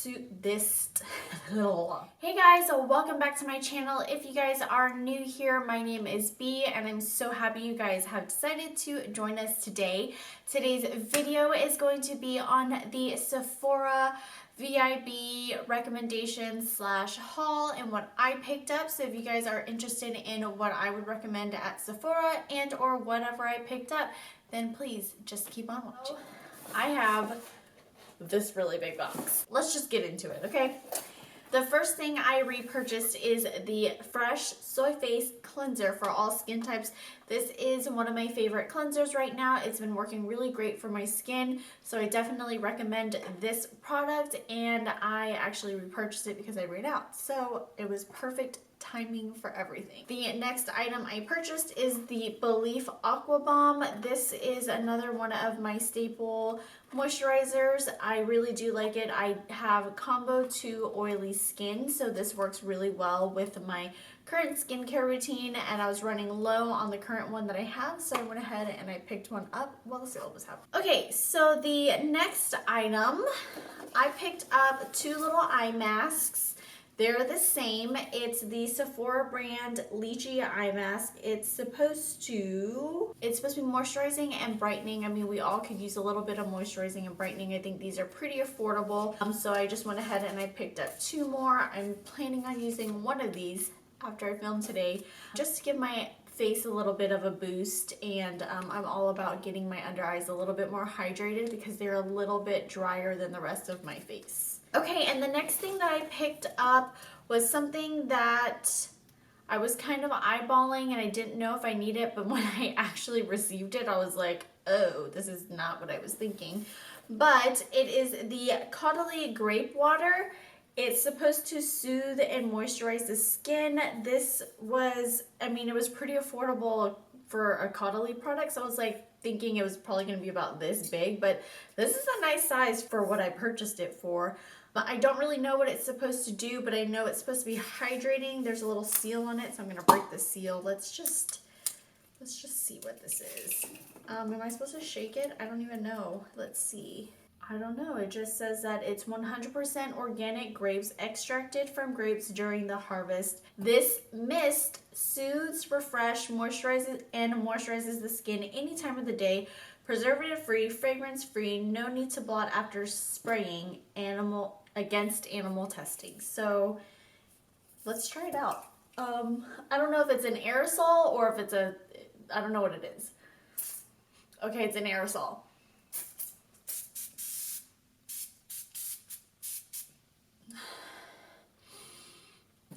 Hey guys, so welcome back to my channel. If you guys are new here, my name is Bee and I'm so happy you guys have decided to join us today. Today's video is going to be on the Sephora VIB recommendation slash haul and what I picked up. So if you guys are interested in what I would recommend at Sephora and or whatever I picked up, then please just keep on watching. I have this really big box. Let's just get into it, okay? The first thing I repurchased is the Fresh Soy Face Cleanser for all skin types. This is one of my favorite cleansers right now. It's been working really great for my skin, so I definitely recommend this product, and I actually repurchased it because I ran out. So it was perfect timing for everything. The next item I purchased is the Belif Aqua Bomb. This is another one of my staple moisturizers. I really do like it. I have combo to oily skin, so this works really well with my current skincare routine, and I was running low on the current one that I have, so I went ahead and I picked one up while the sale was happening. Okay, so the next item, I picked up two little eye masks. They're the same. It's the Sephora brand Lychee Eye Mask. It's supposed to be moisturizing and brightening. I mean, we all could use a little bit of moisturizing and brightening. I think these are pretty affordable. So I just went ahead and I picked up two more. I'm planning on using one of these after I film today, just to give my face a little bit of a boost, and I'm all about getting my under eyes a little bit more hydrated because they're a little bit drier than the rest of my face. Okay, and the next thing that I picked up was something that I was kind of eyeballing and I didn't know if I need it, but when I actually received it, I was like, oh, this is not what I was thinking. But it is the cadualie grape water. It's supposed to soothe and moisturize the skin. This was, I mean, it was pretty affordable for a cadualie product, so I was like thinking it was probably going to be about this big, but this is a nice size for what I purchased it for. But I don't really know what it's supposed to do, but I know it's supposed to be hydrating. There's a little seal on it, so I'm going to break the seal. Let's just see what this is. Am I supposed to shake it? I don't even know. Let's see. I don't know. It just says that it's 100% organic grapes extracted from grapes during the harvest. This mist soothes, refreshes, moisturizes the skin any time of the day. Preservative-free, fragrance-free, no need to blot after spraying against animal testing. So let's try it out. I don't know if it's an aerosol or if it's I don't know what it is. Okay, it's an aerosol.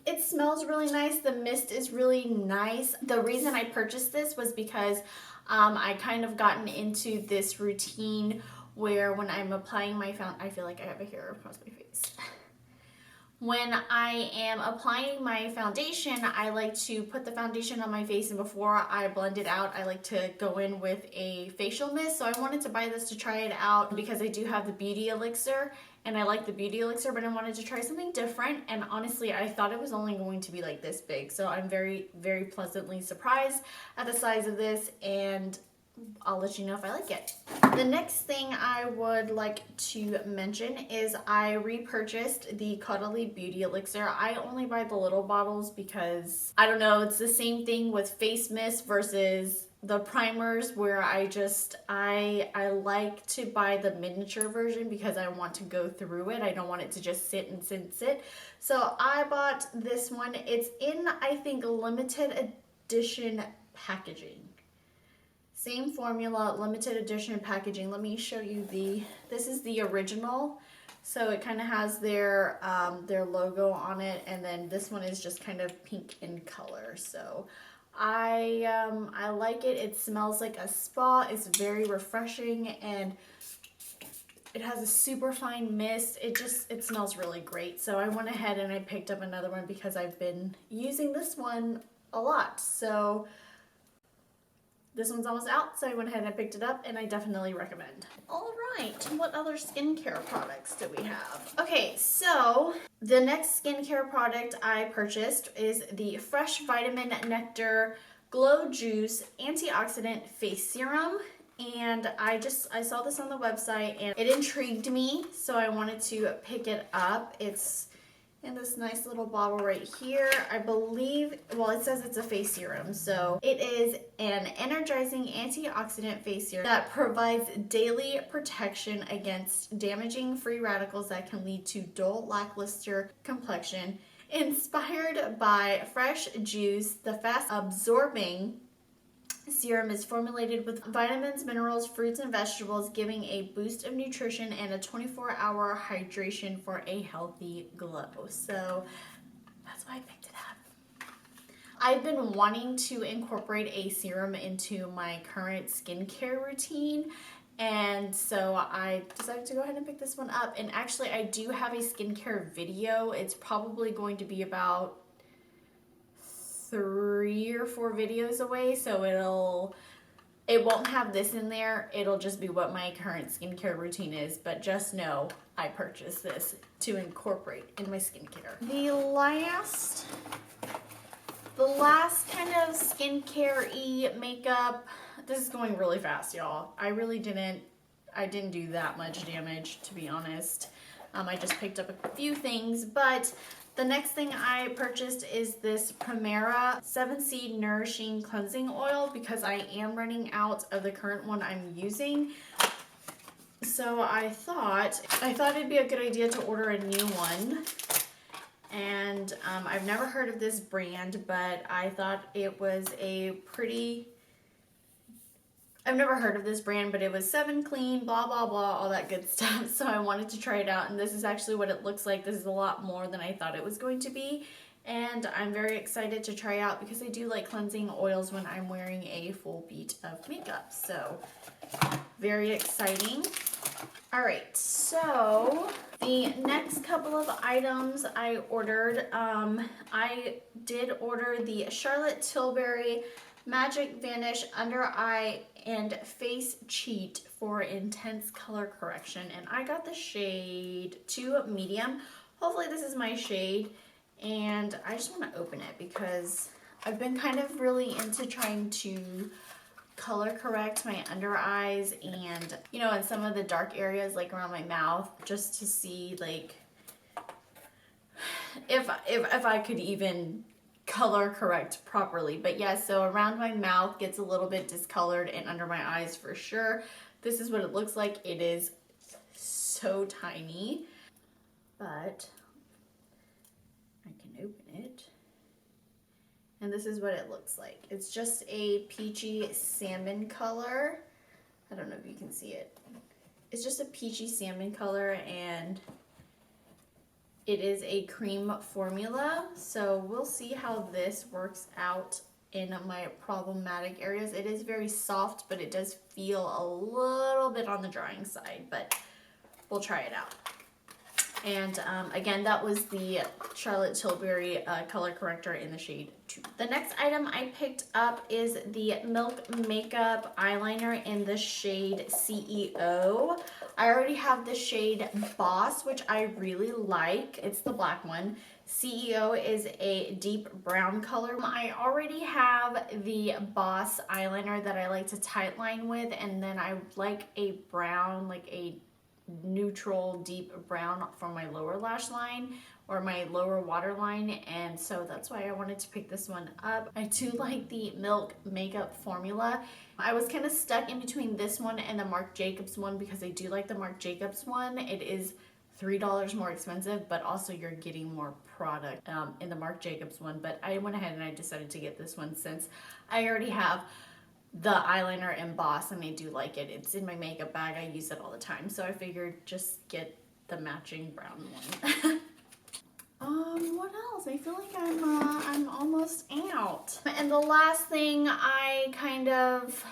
It smells really nice. The mist is really nice. The reason I purchased this was because I kind of gotten into this routine where when I'm applying my I feel like I have a hair across my face. When I am applying my foundation, I like to put the foundation on my face, and before I blend it out, I like to go in with a facial mist. So I wanted to buy this to try it out because I do have the Beauty Elixir, and I like the Beauty Elixir, but I wanted to try something different, and honestly, I thought it was only going to be like this big. So I'm very, very pleasantly surprised at the size of this, and I'll let you know if I like it. The next thing I would like to mention is I repurchased the cadualie Beauty Elixir. I only buy the little bottles because, I don't know, it's the same thing with face mist versus the primers, where I like to buy the miniature version because I want to go through it. I don't want it to just sit and sit and sit. So I bought this one. It's in, I think, limited edition packaging. Same formula, limited edition packaging. Let me show you this is the original. So it kind of has their logo on it, and then this one is just kind of pink in color. So I like it. It smells like a spa. It's very refreshing, and it has a super fine mist. It smells really great. So I went ahead and I picked up another one because I've been using this one a lot. So this one's almost out, so I went ahead and I picked it up, and I definitely recommend. All right, what other skincare products do we have? Okay, so the next skincare product I purchased is the Fresh Vitamin Nectar Glow Juice Antioxidant Face Serum. and I saw this on the website and it intrigued me, so I wanted to pick it up. It's in this nice little bottle right here. I believe, well, it says it's a face serum, so it is an energizing antioxidant face serum that provides daily protection against damaging free radicals that can lead to dull, lackluster complexion. Inspired by fresh juice, the fast absorbing serum is formulated with vitamins, minerals, fruits, and vegetables, giving a boost of nutrition and a 24-hour hydration for a healthy glow. So that's why I picked it up. I've been wanting to incorporate a serum into my current skincare routine, and so I decided to go ahead and pick this one up. And actually, I do have a skincare video. It's probably going to be about 3 or 4 videos away, so it won't have this in there. It'll just be what my current skincare routine is, but just know I purchased this to incorporate in my skincare. The last kind of skincare-y makeup, this is going really fast, y'all. I didn't do that much damage, to be honest. I just picked up a few things, but the next thing I purchased is this Primera 7-Seed Nourishing Cleansing Oil because I am running out of the current one I'm using. So I thought it'd be a good idea to order a new one. And I've never heard of this brand, but I thought it was I've never heard of this brand, but it was 7 Clean, blah, blah, blah, all that good stuff. So I wanted to try it out, and this is actually what it looks like. This is a lot more than I thought it was going to be, and I'm very excited to try out because I do like cleansing oils when I'm wearing a full beat of makeup. So very exciting. All right, so the next couple of items I ordered, I did order the Charlotte Tilbury Magic Vanish Under Eye and Face Cheat for intense color correction, and I got the shade 2 medium. Hopefully this is my shade, and I just want to open it because I've been kind of really into trying to color correct my under eyes and, you know, in some of the dark areas like around my mouth, just to see like if I could even color correct properly. But yeah, so around my mouth gets a little bit discolored and under my eyes for sure. This is what it looks like. It is so tiny, but I can open it. And this is what it looks like. It's just a peachy salmon color. I don't know if you can see it. It's just a peachy salmon color, and it is a cream formula. So we'll see how this works out in my problematic areas. It is very soft, but it does feel a little bit on the drying side, but we'll try it out. And again, that was the Charlotte Tilbury color corrector in the shade 2. The next item I picked up is the Milk Makeup eyeliner in the shade CEO. I already have the shade Boss, which I really like. It's the black one. CEO is a deep brown color. I already have the Boss eyeliner that I like to tightline with, and then I like a brown, like a neutral deep brown for my lower lash line or my lower waterline, and so that's why I wanted to pick this one up. I do like the Milk Makeup formula. I was kind of stuck in between this one and the Marc Jacobs one because I do like the Marc Jacobs one. It is $3 more expensive, but also you're getting more product in the Marc Jacobs one, but I went ahead and I decided to get this one since I already have the eyeliner in Boss and I do like it. It's in my makeup bag. I use it all the time, so I figured just get the matching brown one. What else? I feel like I'm almost out. And the last thing I kind of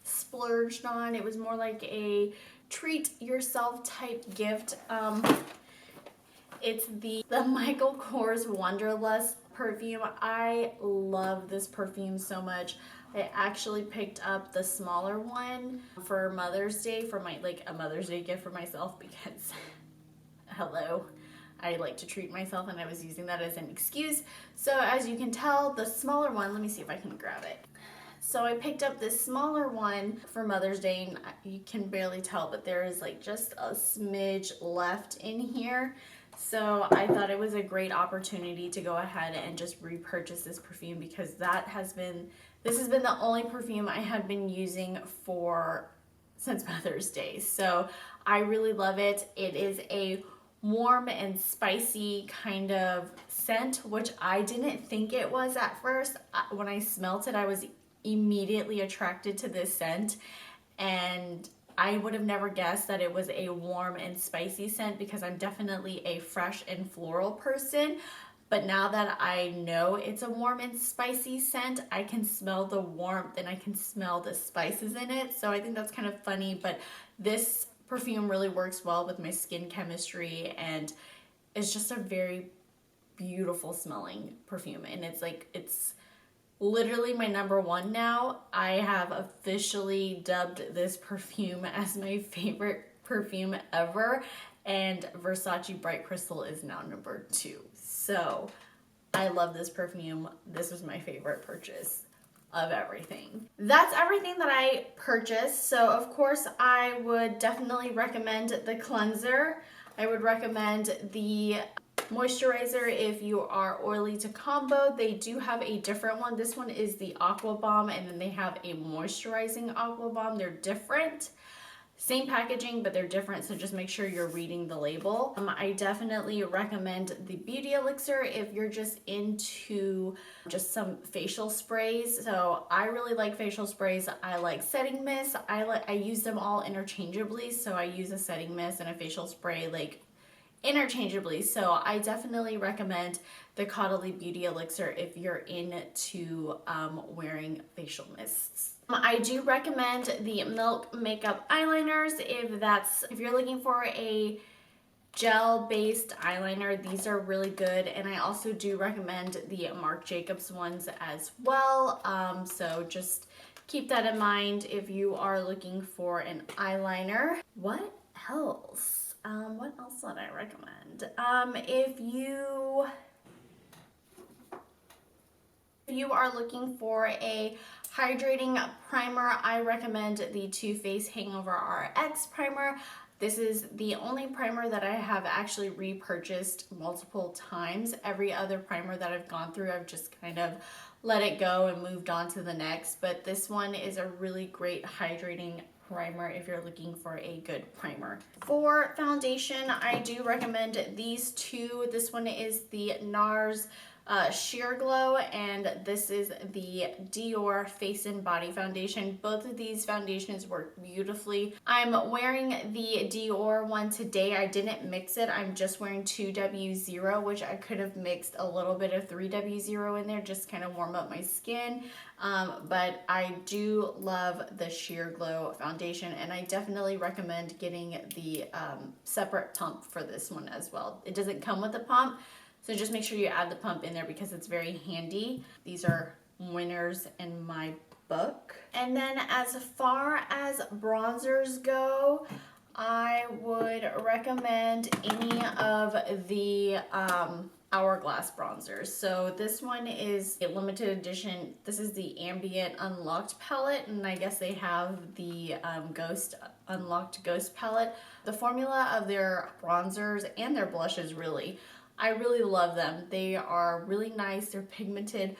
splurged on, it was more like a treat yourself type gift. It's the Michael Kors Wonderlust perfume. I love this perfume so much. I actually picked up the smaller one for Mother's Day, for my, like, a Mother's Day gift for myself because, hello, I like to treat myself and I was using that as an excuse. So as you can tell, the smaller one, let me see if I can grab it. So I picked up this smaller one for Mother's Day, and you can barely tell, but there is like just a smidge left in here. So I thought it was a great opportunity to go ahead and just repurchase this perfume, because this has been the only perfume I have been using since Mother's Day. So I really love it. It is a warm and spicy kind of scent, which I didn't think it was at first. When I smelt it, I was immediately attracted to this scent, and I would have never guessed that it was a warm and spicy scent, because I'm definitely a fresh and floral person. But now that I know it's a warm and spicy scent, I can smell the warmth and I can smell the spices in it. So I think that's kind of funny, but this perfume really works well with my skin chemistry, and it's just a very beautiful smelling perfume. And it's literally my #1 now. I have officially dubbed this perfume as my favorite perfume ever, and Versace Bright Crystal is now #2. So I love this perfume. This was my favorite purchase of everything. That's everything that I purchased. So of course I would definitely recommend the cleanser. I would recommend the moisturizer if you are oily to combo. They do have a different one. This one is the Aqua Bomb, and then they have a moisturizing Aqua Bomb. They're different. Same packaging, but they're different, so just make sure you're reading the label. I definitely recommend the Beauty Elixir if you're just into just some facial sprays. So I really like facial sprays. I like setting mist. I use them all interchangeably, so I use a setting mist and a facial spray like interchangeably. So I definitely recommend the Cadualie Beauty Elixir if you're into wearing facial mists. I do recommend the Milk Makeup Eyeliners if you're looking for a gel-based eyeliner. These are really good, and I also do recommend the Marc Jacobs ones as well. So just keep that in mind if you are looking for an eyeliner. What else? What else would I recommend? If you are looking for a hydrating primer, I recommend the Too Faced Hangover RX primer. This is the only primer that I have actually repurchased multiple times. Every other primer that I've gone through, I've just kind of let it go and moved on to the next. But this one is a really great hydrating primer if you're looking for a good primer. For foundation, I do recommend these two. This one is the NARS Sheer Glow, and this is the Dior Face and Body Foundation. Both of these foundations work beautifully. I'm wearing the Dior one today. I didn't mix it. I'm just wearing 2W0, which I could have mixed a little bit of 3W0 in there, just kind of warm up my skin. But I do love the Sheer Glow foundation, and I definitely recommend getting the separate pump for this one as well. It doesn't come with a pump, so just make sure you add the pump in there because it's very handy. These are winners in my book. And then as far as bronzers go, I would recommend any of the Hourglass bronzers. So this one is a limited edition. This is the Ambient Unlocked palette, and I guess they have the Unlocked Ghost palette. The formula of their bronzers and their blushes, really, I really love them. They are really nice. They're pigmented.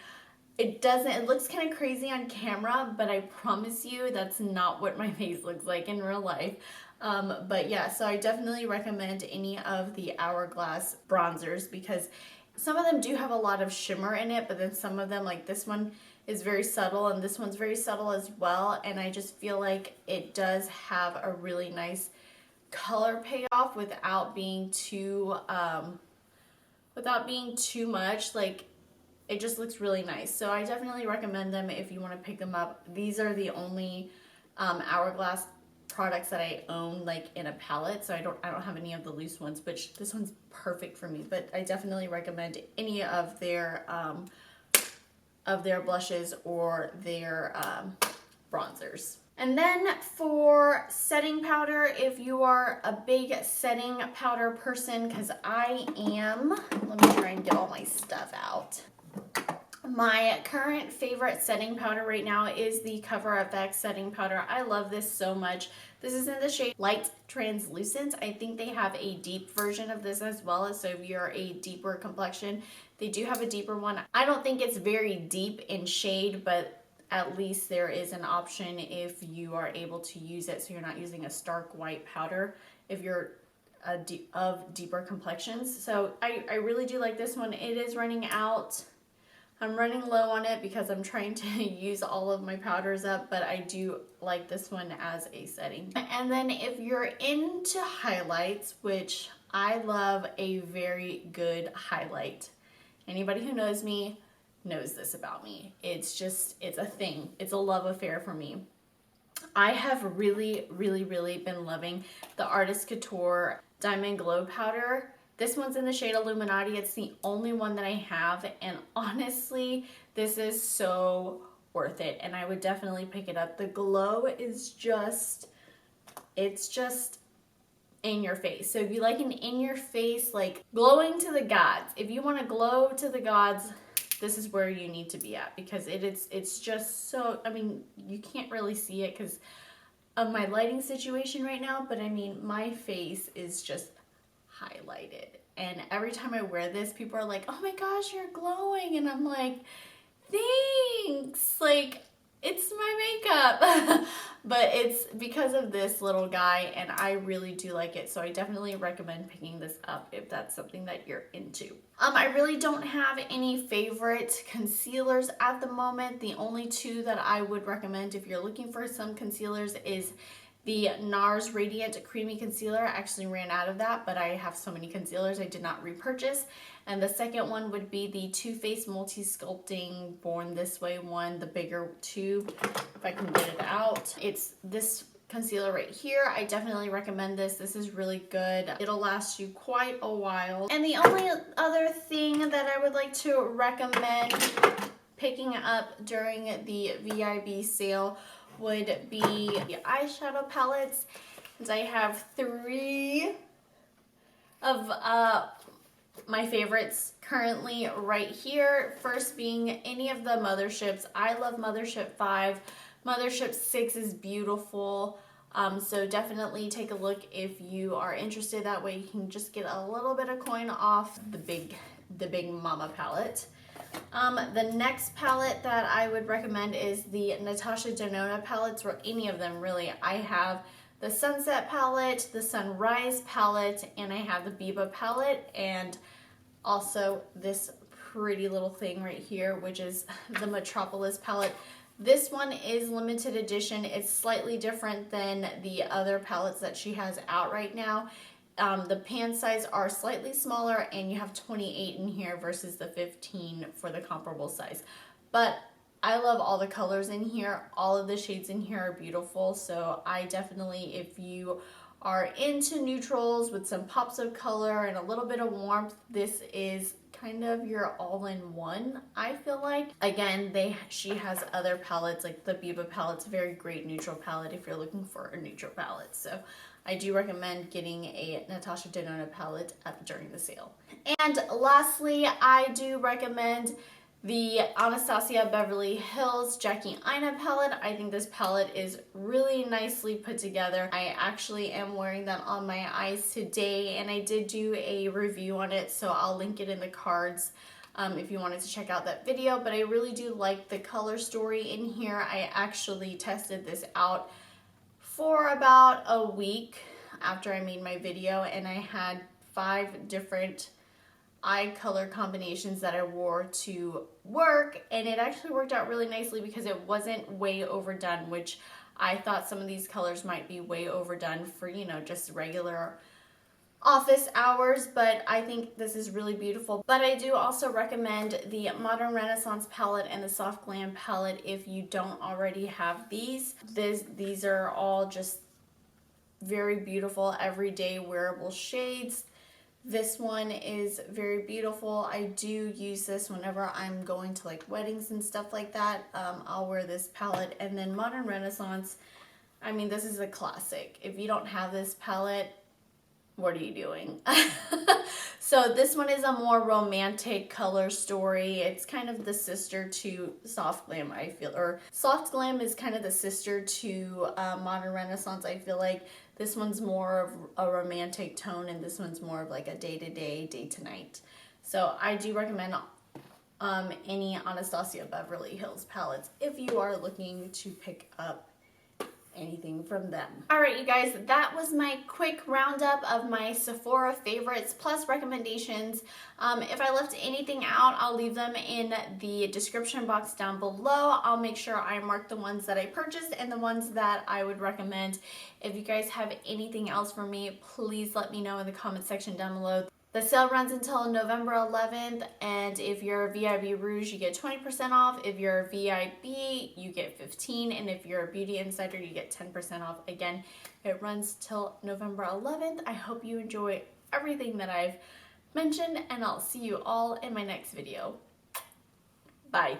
It looks kind of crazy on camera, but I promise you that's not what my face looks like in real life. But yeah, so I definitely recommend any of the Hourglass bronzers because some of them do have a lot of shimmer in it, but then some of them, like this one, is very subtle, and this one's very subtle as well. And I just feel like it does have a really nice color payoff without being too much. Like, it just looks really nice. So I definitely recommend them if you want to pick them up. These are the only Hourglass products that I own like in a palette, so I don't have any of the loose ones, but this one's perfect for me. But I definitely recommend any of their blushes or their bronzers. And then for setting powder, if you are a big setting powder person, because I am, let me try and get all my stuff out. My current favorite setting powder right now is the Cover FX setting powder. I love this so much. This is in the shade Light Translucent. I think they have a deep version of this as well, so if you're a deeper complexion, they do have a deeper one. I don't think it's very deep in shade, but at least there is an option if you are able to use it, so you're not using a stark white powder if you're of deeper complexions. So I really do like this one. It is running out. I'm running low on it because I'm trying to use all of my powders up, but I do like this one as a setting. And then if you're into highlights, which I love a very good highlight. Anybody who knows me knows this about me. It's a thing. It's a love affair for me. I have really been loving the Artist Couture Diamond Glow Powder. This one's in the shade Illuminati. It's the only one that I have, and honestly, this is so worth it, and I would definitely pick it up. The glow is just, it's just in your face. So if you like an in your face, like glowing to the gods, if you want to glow to the gods, this is where you need to be at, because it's just so, I mean, you can't really see it because of my lighting situation right now, but I mean, my face is just highlighted, and every time I wear this, people are like, oh my gosh, you're glowing, and I'm like, thanks, like, it's my makeup. But it's because of this little guy, and I really do like it, so I definitely recommend picking this up if that's something that you're into. I really don't have any favorite concealers at the moment. The only two that I would recommend if you're looking for some concealers is the NARS Radiant Creamy Concealer. I actually ran out of that, but I have so many concealers I did not repurchase. And the second one would be the Too Faced Multi-Sculpting Born This Way one, the bigger tube, if I can get it out. It's this concealer right here. I definitely recommend this. This is really good. It'll last you quite a while. And the only other thing that I would like to recommend picking up during the VIB sale would be the eyeshadow palettes. And I have 3 of my favorites currently right here. First being any of the Motherships. I love Mothership 5. Mothership 6 is beautiful. So definitely take a look if you are interested. That way you can just get a little bit of coin off the big mama palette. The next palette that I would recommend is the Natasha Denona palettes, or any of them really. I have the Sunset palette, the Sunrise palette, and I have the Biba palette, and also this pretty little thing right here, which is the Metropolis palette. This one is limited edition. It's slightly different than the other palettes that she has out right now. The pan size are slightly smaller, and you have 28 in here versus the 15 for the comparable size. But I love all the colors in here. All of the shades in here are beautiful, so I definitely, if you are into neutrals with some pops of color and a little bit of warmth, this is kind of your all-in-one, I feel like. Again, she has other palettes, like the Biba palette's a very great neutral palette if you're looking for a neutral palette. So I do recommend getting a Natasha Denona palette during the sale. And lastly, I do recommend the Anastasia Beverly Hills Jackie Aina palette. I think this palette is really nicely put together. I actually am wearing that on my eyes today, and I did do a review on it, so I'll link it in the cards if you wanted to check out that video. But I really do like the color story in here. I actually tested this out for about a week after I made my video, and I had 5 different eye color combinations that I wore to work, and it actually worked out really nicely because it wasn't way overdone, which I thought some of these colors might be way overdone for, you know, just regular office hours, but I think this is really beautiful. But I do also recommend the Modern Renaissance palette and the Soft Glam palette if you don't already have these. These are all just very beautiful everyday wearable shades. This one is very beautiful. I do use this whenever I'm going to like weddings and stuff like that. I'll wear this palette. And then Modern Renaissance, I mean, this is a classic. If you don't have this palette, what are you doing? So this one is a more romantic color story. It's kind of the sister to Soft Glam, I feel, or Soft Glam is kind of the sister to Modern Renaissance, I feel like. This one's more of a romantic tone, and this one's more of like a day-to-day, day-to-night. So I do recommend any Anastasia Beverly Hills palettes if you are looking to pick up anything from them. Alright, you guys, that was my quick roundup of my Sephora favorites plus recommendations. If I left anything out, I'll leave them in the description box down below. I'll make sure I mark the ones that I purchased and the ones that I would recommend. If you guys have anything else for me, please let me know in the comment section down below. The sale runs until November 11th, and if you're a VIB Rouge, you get 20% off. If you're a VIB, you get 15%, and if you're a Beauty Insider, you get 10% off. Again, it runs till November 11th. I hope you enjoy everything that I've mentioned, and I'll see you all in my next video. Bye.